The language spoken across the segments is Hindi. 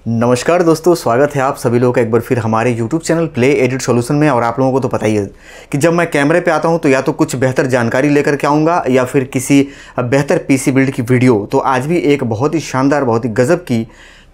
नमस्कार दोस्तों, स्वागत है आप सभी लोगों का एक बार फिर हमारे YouTube channel play edit solution में। और आप लोगों को तो पता ही है कि जब मैं कैमरे पे आता हूं तो या तो कुछ बेहतर जानकारी लेकर के आऊँगा या फिर किसी बेहतर पीसी बिल्ड की वीडियो। तो आज भी एक बहुत ही शानदार, बहुत ही गजब की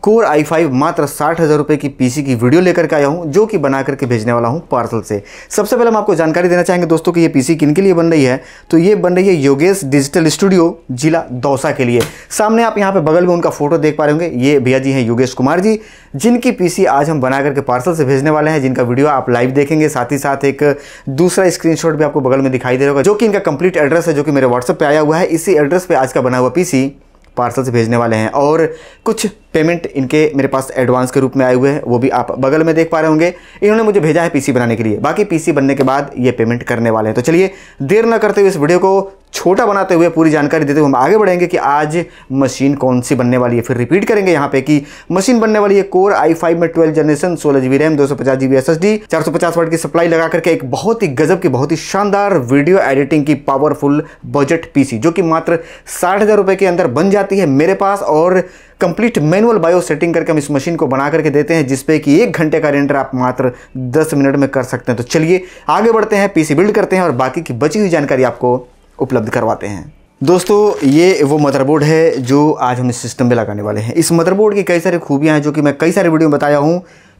कोर i5 मात्र 60,000 रुपये की पीसी की वीडियो लेकर के आया हूं, जो कि बना करके भेजने वाला हूं पार्सल से। सबसे पहले हम आपको जानकारी देना चाहेंगे दोस्तों कि ये पीसी किन के लिए बन रही है। तो ये बन रही है योगेश डिजिटल स्टूडियो जिला दौसा के लिए। सामने आप यहाँ पे बगल में उनका फोटो देख पा रहे होंगे, ये भैया जी हैं योगेश कुमार जी, जिनकी पीसी आज हम बना करके पार्सल से भेजने वाले हैं, जिनका वीडियो आप लाइव देखेंगे। साथ ही साथ एक दूसरा स्क्रीनशॉट भी आपको बगल में दिखाई दे रहा होगा, जो कि इनका कंप्लीट एड्रेस है, जो कि मेरे व्हाट्सएप पे आया हुआ है। इसी एड्रेस पे आज का बना हुआ पीसी पार्सल से भेजने वाले हैं। और कुछ पेमेंट इनके मेरे पास एडवांस के रूप में आए हुए हैं, वो भी आप बगल में देख पा रहे होंगे। इन्होंने मुझे भेजा है पीसी बनाने के लिए, बाकी पीसी बनने के बाद ये पेमेंट करने वाले हैं। तो चलिए देर न करते हुए इस वीडियो को छोटा बनाते हुए पूरी जानकारी देते हुए हम आगे बढ़ेंगे कि आज मशीन कौन सी बनने वाली है। फिर रिपीट करेंगे यहाँ पे कि मशीन बनने वाली है कोर i5 में 12 generation 16 GB RAM 250 GB SSD 450 वाट की सप्लाई लगा करके एक बहुत ही गजब की, बहुत ही शानदार वीडियो एडिटिंग की पावरफुल बजट पीसी, जो कि मात्र 60,000 रुपये के अंदर बन जाती है मेरे पास। और कंप्लीट मैनुअल बायो सेटिंग करके हम इस मशीन को बना करके देते हैं, जिसपे कि 1 घंटे का रेंडर आप मात्र 10 मिनट में कर सकते हैं। तो चलिए आगे बढ़ते हैं, पीसी बिल्ड करते हैं और बाकी की बची हुई जानकारी आपको उपलब्ध करवाते हैं। दोस्तों ये वो मदरबोर्ड है जो आज हम इस सिस्टम में लगाने वाले हैं। इस मदरबोर्ड की कई सारी खूबियां हैं, जो कि मैं कई सारे वीडियो में बताया हूं।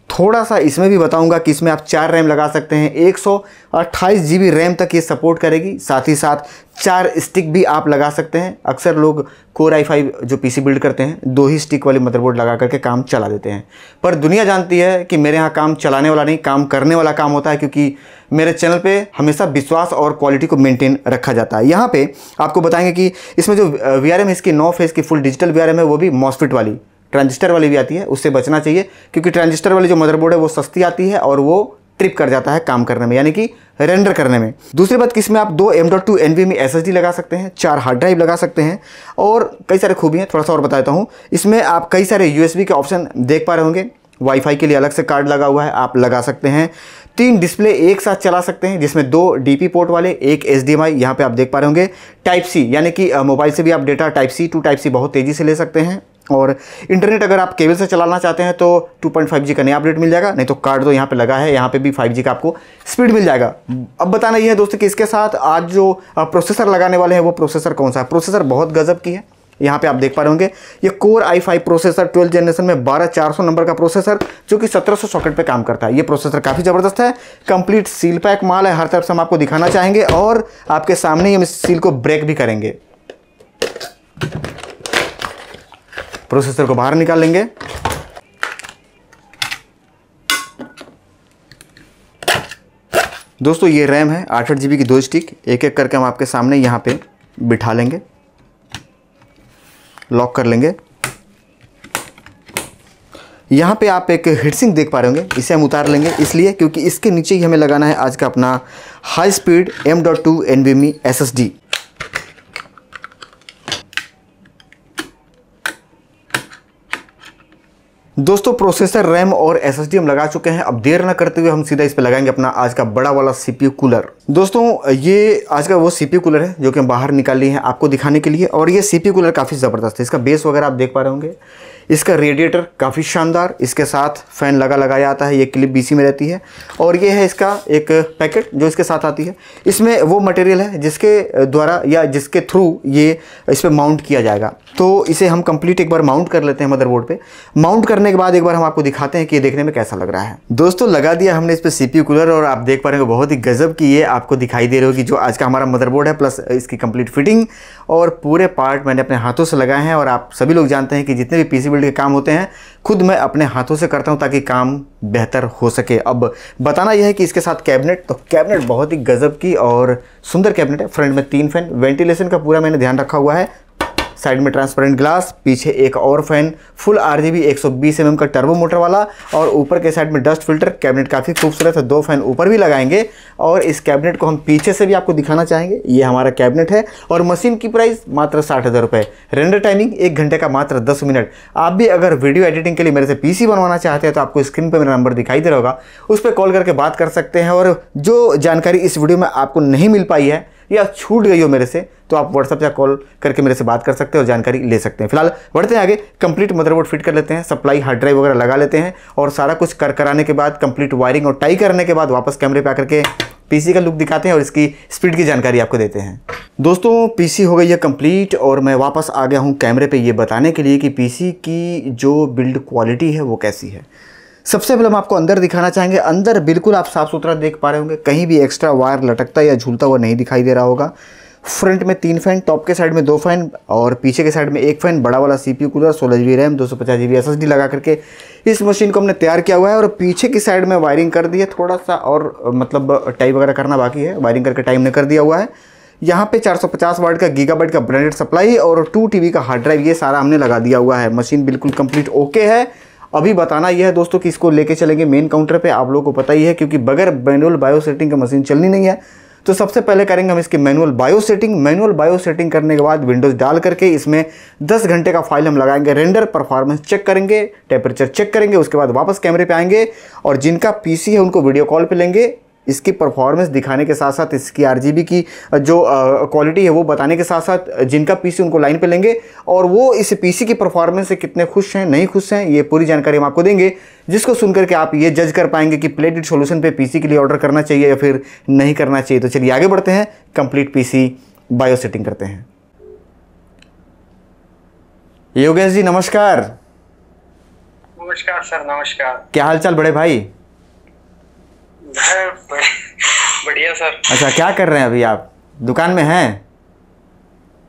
थोड़ा सा इसमें भी बताऊंगा कि इसमें आप 4 रैम लगा सकते हैं, 128 GB रैम तक ये सपोर्ट करेगी। साथ ही साथ 4 स्टिक भी आप लगा सकते हैं। अक्सर लोग कोर i5 जो पीसी बिल्ड करते हैं 2 ही स्टिक वाली मदरबोर्ड लगा करके काम चला देते हैं, पर दुनिया जानती है कि मेरे यहाँ काम चलाने वाला नहीं, काम करने वाला काम होता है, क्योंकि मेरे चैनल पे हमेशा विश्वास और क्वालिटी को मेंटेन रखा जाता है। यहाँ पे आपको बताएंगे कि इसमें जो VRM है, इसकी 9 फेस की फुल डिजिटल VRM है, वो भी मॉसफेट वाली, ट्रांजिस्टर वाली भी आती है, उससे बचना चाहिए, क्योंकि ट्रांजिस्टर वाली जो मदरबोर्ड है वो सस्ती आती है और वो ट्रिप कर जाता है काम करने में, यानी कि रेंडर करने में। दूसरी बात कि इसमें आप 2 M.2 NVMe SSD लगा सकते हैं, 4 हार्ड ड्राइव लगा सकते हैं और कई सारे खूबी हैं। थोड़ा सा और बता देता हूँ, इसमें आप कई सारे USB के ऑप्शन देख पा रहे होंगे। वाईफाई के लिए अलग से कार्ड लगा हुआ है, आप लगा सकते हैं। 3 डिस्प्ले एक साथ चला सकते हैं, जिसमें 2 DP पोर्ट वाले, एक HDMI यहाँ पे आप देख पा रहे होंगे। टाइप C, यानी कि मोबाइल से भी आप data type C to type C बहुत तेज़ी से ले सकते हैं। और इंटरनेट अगर आप केबल से चलाना चाहते हैं तो 2.5G का नया अपडेट मिल जाएगा, नहीं तो कार्ड तो यहाँ पे लगा है, यहाँ पे भी 5G का आपको स्पीड मिल जाएगा। अब बताना ये है दोस्तों कि इसके साथ आज जो प्रोसेसर लगाने वाले हैं वो प्रोसेसर कौन सा है। प्रोसेसर बहुत गजब की है, यहाँ पे आप देख पा रहे होंगे। ये कोर i5 प्रोसेसर 12 जनरेशन में 12400 नंबर का प्रोसेसर, जो कि 1700 सॉकेट पे काम करता है। ये प्रोसेसर काफ़ी ज़बरदस्त है, कंप्लीट सील पैक माल है, हर तरफ से हम आपको दिखाना चाहेंगे और आपके सामने ही हम इस सील को ब्रेक भी करेंगे। प्रोसेसर को बाहर निकाल लेंगे। दोस्तों ये रैम है 8 GB की 2 स्टिक, एक एक करके हम आपके सामने यहाँ पे बिठा लेंगे, लॉक कर लेंगे। यहाँ पे आप एक हीटसिंक देख पा रहे होंगे, इसे हम उतार लेंगे इसलिए क्योंकि इसके नीचे ही हमें लगाना है आज का अपना high speed M.2 NVMe SSD। दोस्तों प्रोसेसर, रैम और SSD हम लगा चुके हैं। अब देर न करते हुए हम सीधा इस पे लगाएंगे अपना आज का बड़ा वाला CPU कूलर। दोस्तों ये आज का वो CPU कूलर है जो कि हम बाहर निकाल लिए हैं आपको दिखाने के लिए। और ये CPU कूलर काफ़ी ज़बरदस्त है, इसका बेस वगैरह आप देख पा रहे होंगे। इसका रेडिएटर काफ़ी शानदार, इसके साथ फ़ैन लगाया आता है, ये क्लिप BC में रहती है। और ये है इसका एक पैकेट जो इसके साथ आती है। इसमें वो मटेरियल है जिसके द्वारा या जिसके थ्रू ये इस पर माउंट किया जाएगा। तो इसे हम कंप्लीट एक बार माउंट कर लेते हैं मदरबोर्ड पे। माउंट करने के बाद एक बार हम आपको दिखाते हैं कि ये देखने में कैसा लग रहा है। दोस्तों लगा दिया हमने इस पर CPU कूलर और आप देख पा रहे हैं बहुत ही गजब की ये आपको दिखाई दे रही होगी जो आज का हमारा मदरबोर्ड है, प्लस इसकी कंप्लीट फिटिंग और पूरे पार्ट मैंने अपने हाथों से लगाए हैं। और आप सभी लोग जानते हैं कि जितने भी पीसी बिल्ड के काम होते हैं खुद मैं अपने हाथों से करता हूं ताकि काम बेहतर हो सके। अब बताना यह है कि इसके साथ कैबिनेट, तो कैबिनेट बहुत ही गजब की और सुंदर कैबिनेट है। फ्रंट में 3 फैन, वेंटिलेशन का पूरा मैंने ध्यान रखा हुआ है। साइड में ट्रांसपेरेंट ग्लास, पीछे एक और फैन, फुल RGB 120 mm का टर्बो मोटर वाला और ऊपर के साइड में डस्ट फिल्टर। कैबिनेट काफ़ी खूबसूरत है, 2 फैन ऊपर भी लगाएंगे। और इस कैबिनेट को हम पीछे से भी आपको दिखाना चाहेंगे। ये हमारा कैबिनेट है और मशीन की प्राइस मात्र 60,000 रुपये। रेंडर टाइमिंग 1 घंटे का मात्र 10 मिनट। आप भी अगर वीडियो एडिटिंग के लिए मेरे से पीसी बनवाना चाहते हैं तो आपको स्क्रीन पर मेरा नंबर दिखाई दे रहा होगा, उस पर कॉल करके बात कर सकते हैं। और जो जानकारी इस वीडियो में आपको नहीं मिल पाई है या छूट गई हो मेरे से, तो आप व्हाट्सएप या कॉल करके मेरे से बात कर सकते हैं और जानकारी ले सकते हैं। फिलहाल बढ़ते हैं आगे, कंप्लीट मदरबोर्ड फिट कर लेते हैं, सप्लाई हार्ड ड्राइव वगैरह लगा लेते हैं और सारा कुछ कराने के बाद कंप्लीट वायरिंग और टाई करने के बाद वापस कैमरे पे आकर के पीसी का लुक दिखाते हैं और इसकी स्पीड की जानकारी आपको देते हैं। दोस्तों पीसी हो गई है कंप्लीट और मैं वापस आ गया हूं कैमरे पे ये बताने के लिए कि पीसी की जो बिल्ड क्वालिटी है वो कैसी है। सबसे पहले हम आपको अंदर दिखाना चाहेंगे। अंदर बिल्कुल आप साफ़ सुथरा देख पा रहे होंगे, कहीं भी एक्स्ट्रा वायर लटकता या झूलता हुआ नहीं दिखाई दे रहा होगा। फ्रंट में 3 फैन, टॉप के साइड में 2 फैन और पीछे के साइड में 1 फैन, बड़ा वाला CPU cooler, 16 GB RAM, 250 GB SSD लगा करके इस मशीन को हमने तैयार किया हुआ है। और पीछे की साइड में वायरिंग कर दी है, थोड़ा सा और मतलब टाई वगैरह करना बाकी है, वायरिंग करके टाइम ने कर दिया हुआ है। यहाँ पे 450 वाट का गीगाबाइट का ब्रांडेड सप्लाई और 2 TB का हार्ड ड्राइव, ये सारा हमने लगा दिया हुआ है। मशीन बिल्कुल कंप्लीट ओके है। अभी बताना यह है दोस्तों कि इसको लेके चलेंगे मेन काउंटर पे, आप लोगों को पता ही है, क्योंकि बगैर मैनुअल बायो सेटिंग का मशीन चलनी नहीं है। तो सबसे पहले करेंगे हम इसकी manual bio setting. Manual bio setting करने के बाद विंडोज़ डाल करके इसमें 10 घंटे का फाइल हम लगाएंगे, रेंडर परफॉर्मेंस चेक करेंगे, टेम्परेचर चेक करेंगे, उसके बाद वापस कैमरे पे आएंगे और जिनका पीसी है उनको वीडियो कॉल पे लेंगे। इसकी परफॉर्मेंस दिखाने के साथ साथ इसकी RGB की जो क्वालिटी है वो बताने के साथ साथ जिनका पीसी उनको लाइन पे लेंगे और वो इस पीसी की परफॉर्मेंस से कितने खुश हैं, नहीं खुश हैं, ये पूरी जानकारी हम आपको देंगे, जिसको सुनकर के आप ये जज कर पाएंगे कि प्ले एडिट सॉल्यूशन पे पीसी के लिए ऑर्डर करना चाहिए या फिर नहीं करना चाहिए। तो चलिए आगे बढ़ते हैं, कंप्लीट पीसी बायो सेटिंग करते हैं। योगेश जी नमस्कार। नमस्कार सर। नमस्कार। क्या हाल चाल बड़े भाई? बढ़िया सर। अच्छा, क्या कर रहे हैं अभी आप? दुकान में हैं?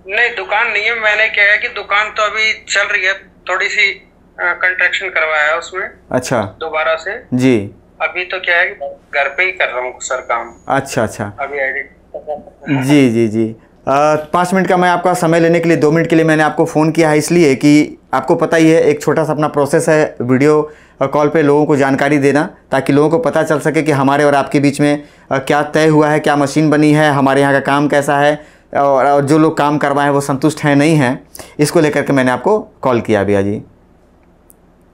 नहीं, दुकान नहीं है। मैंने क्या है कि दुकान तो अभी चल रही है, थोड़ी सी कंस्ट्रक्शन करवाया है उसमें। अच्छा। दोबारा से जी। अभी तो क्या है कि घर पे ही कर रहा हूँ सर काम। अच्छा अच्छा। अभी एडिट जी जी जी। 5 मिनट का मैं आपका समय लेने के लिए 2 मिनट के लिए मैंने आपको फ़ोन किया है, इसलिए कि आपको पता ही है एक छोटा सा अपना प्रोसेस है वीडियो कॉल पे लोगों को जानकारी देना, ताकि लोगों को पता चल सके कि हमारे और आपके बीच में क्या तय हुआ है, क्या मशीन बनी है, हमारे यहाँ का काम कैसा है और जो लोग काम करवाएं वो संतुष्ट हैं नहीं हैं। इसको लेकर के मैंने आपको कॉल किया भैया जी।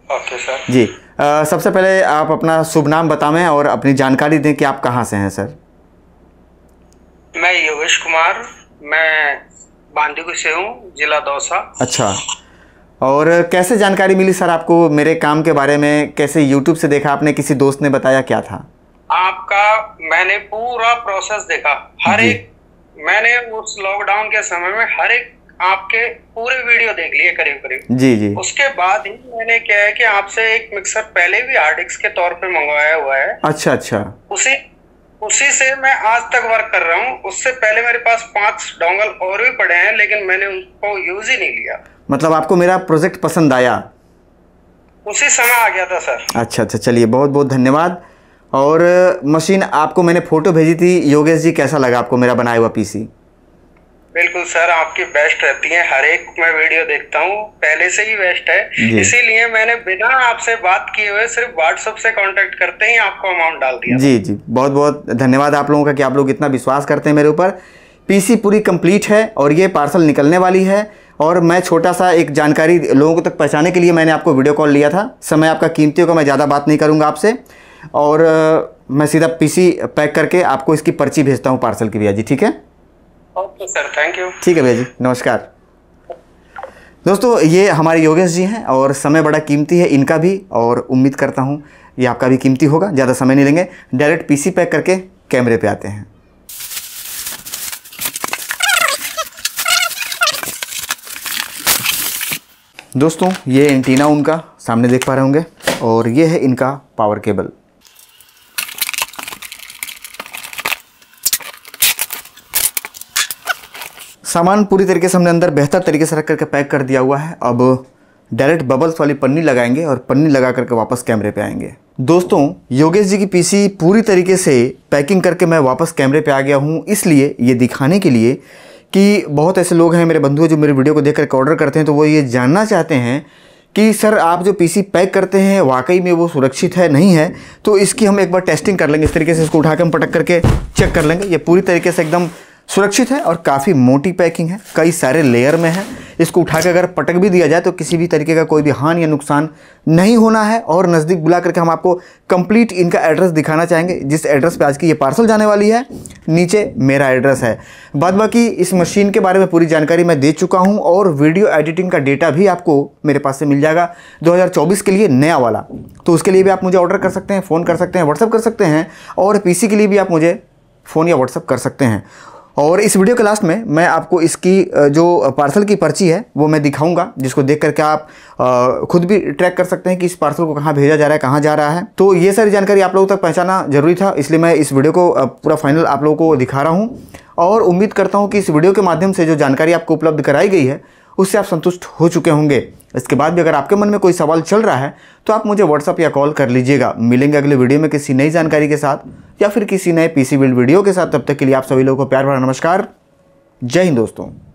ओके सर जी। सबसे पहले आप अपना शुभ नाम बताएं और अपनी जानकारी दें कि आप कहाँ से हैं सर। मैं योगेश कुमार, मैं बांदीकुई से हूँ, जिला दौसा। अच्छा। और कैसे जानकारी मिली सर आपको मेरे काम के बारे में? कैसे यूट्यूब से देखा आपने, किसी दोस्त ने बताया, क्या था आपका? मैंने पूरा प्रोसेस देखा, हर एक। मैंने उस लॉकडाउन के समय में हर एक आपके पूरे वीडियो देख लिए करीब करीब। जी जी। उसके बाद ही मैंने क्या है कि आपसे एक मिक्सर पहले भी हार्ड डिस्क के तौर पे मंगवाया हुआ है। अच्छा अच्छा। उसी से मैं आज तक वर्क कर रहा हूँ। उससे पहले मेरे पास 5 डोंगल और भी पड़े हैं, लेकिन मैंने उनको यूज ही नहीं लिया। मतलब आपको मेरा प्रोजेक्ट पसंद आया? उसी समय आ गया था सर। अच्छा अच्छा, चलिए बहुत बहुत धन्यवाद। और मशीन आपको मैंने फोटो भेजी थी, योगेश जी कैसा लगा आपको मेरा बनाया हुआ पीसी? बिल्कुल सर, आपकी बेस्ट रहती है, हर एक मैं वीडियो देखता हूँ, पहले से ही बेस्ट है। इसीलिए मैंने बिना आपसे बात किए हुए सिर्फ व्हाट्सएप से कांटेक्ट करते ही आपको अमाउंट डाल दिया। जी जी, बहुत बहुत धन्यवाद आप लोगों का कि आप लोग इतना विश्वास करते हैं मेरे ऊपर। पीसी पूरी कंप्लीट है और ये पार्सल निकलने वाली है। और मैं छोटा सा एक जानकारी लोगों तक पहुँचाने के लिए मैंने आपको वीडियो कॉल लिया था। समय आपका कीमती होगा, मैं ज़्यादा बात नहीं करूँगा आपसे और मैं सीधा पीसी पैक करके आपको इसकी पर्ची भेजता हूँ पार्सल की भैया जी। ठीक है? Okay sir, thank you. ठीक है भैया जी, नमस्कार। दोस्तों ये हमारे योगेश जी हैं और समय बड़ा कीमती है इनका भी, और उम्मीद करता हूँ ये आपका भी कीमती होगा। ज़्यादा समय नहीं लेंगे, डायरेक्ट पीसी पैक करके कैमरे पे आते हैं। दोस्तों ये एंटीना उनका सामने देख पा रहे होंगे और ये है इनका पावर केबल। सामान पूरी तरीके से हमने अंदर बेहतर तरीके से रख करके पैक कर दिया हुआ है। अब डायरेक्ट बबल्स वाली पन्नी लगाएंगे और पन्नी लगा करके वापस कैमरे पे आएंगे। दोस्तों योगेश जी की पीसी पूरी तरीके से पैकिंग करके मैं वापस कैमरे पे आ गया हूँ, इसलिए ये दिखाने के लिए कि बहुत ऐसे लोग हैं मेरे बंधु जो मेरे वीडियो को देख करके ऑर्डर करते हैं, तो वो ये जानना चाहते हैं कि सर आप जो पीसी पैक करते हैं वाकई में वो सुरक्षित है नहीं है। तो इसकी हम एक बार टेस्टिंग कर लेंगे। इस तरीके से इसको उठा के हम पटक करके चेक कर लेंगे। ये पूरी तरीके से एकदम सुरक्षित है और काफ़ी मोटी पैकिंग है, कई सारे लेयर में है। इसको उठा के अगर पटक भी दिया जाए तो किसी भी तरीके का कोई भी हानि या नुकसान नहीं होना है। और नज़दीक बुला करके हम आपको कंप्लीट इनका एड्रेस दिखाना चाहेंगे। जिस एड्रेस पे आज की ये पार्सल जाने वाली है, नीचे मेरा एड्रेस है। बाद बाकी इस मशीन के बारे में पूरी जानकारी मैं दे चुका हूँ और वीडियो एडिटिंग का डेटा भी आपको मेरे पास से मिल जाएगा 2024 के लिए नया वाला। तो उसके लिए भी आप मुझे ऑर्डर कर सकते हैं, फ़ोन कर सकते हैं, व्हाट्सअप कर सकते हैं। और पीसी के लिए भी आप मुझे फ़ोन या व्हाट्सअप कर सकते हैं। और इस वीडियो के लास्ट में मैं आपको इसकी जो पार्सल की पर्ची है वो मैं दिखाऊंगा, जिसको देख करके आप खुद भी ट्रैक कर सकते हैं कि इस पार्सल को कहाँ भेजा जा रहा है, कहाँ जा रहा है। तो ये सारी जानकारी आप लोगों तक पहुँचाना जरूरी था, इसलिए मैं इस वीडियो को पूरा फाइनल आप लोगों को दिखा रहा हूँ। और उम्मीद करता हूँ कि इस वीडियो के माध्यम से जो जानकारी आपको उपलब्ध कराई गई है उससे आप संतुष्ट हो चुके होंगे। इसके बाद भी अगर आपके मन में कोई सवाल चल रहा है तो आप मुझे व्हाट्सअप या कॉल कर लीजिएगा। मिलेंगे अगले वीडियो में किसी नई जानकारी के साथ या फिर किसी नए पीसी बिल्ड वीडियो के साथ। तब तक के लिए आप सभी लोगों को प्यार भरा नमस्कार। जय हिंद दोस्तों।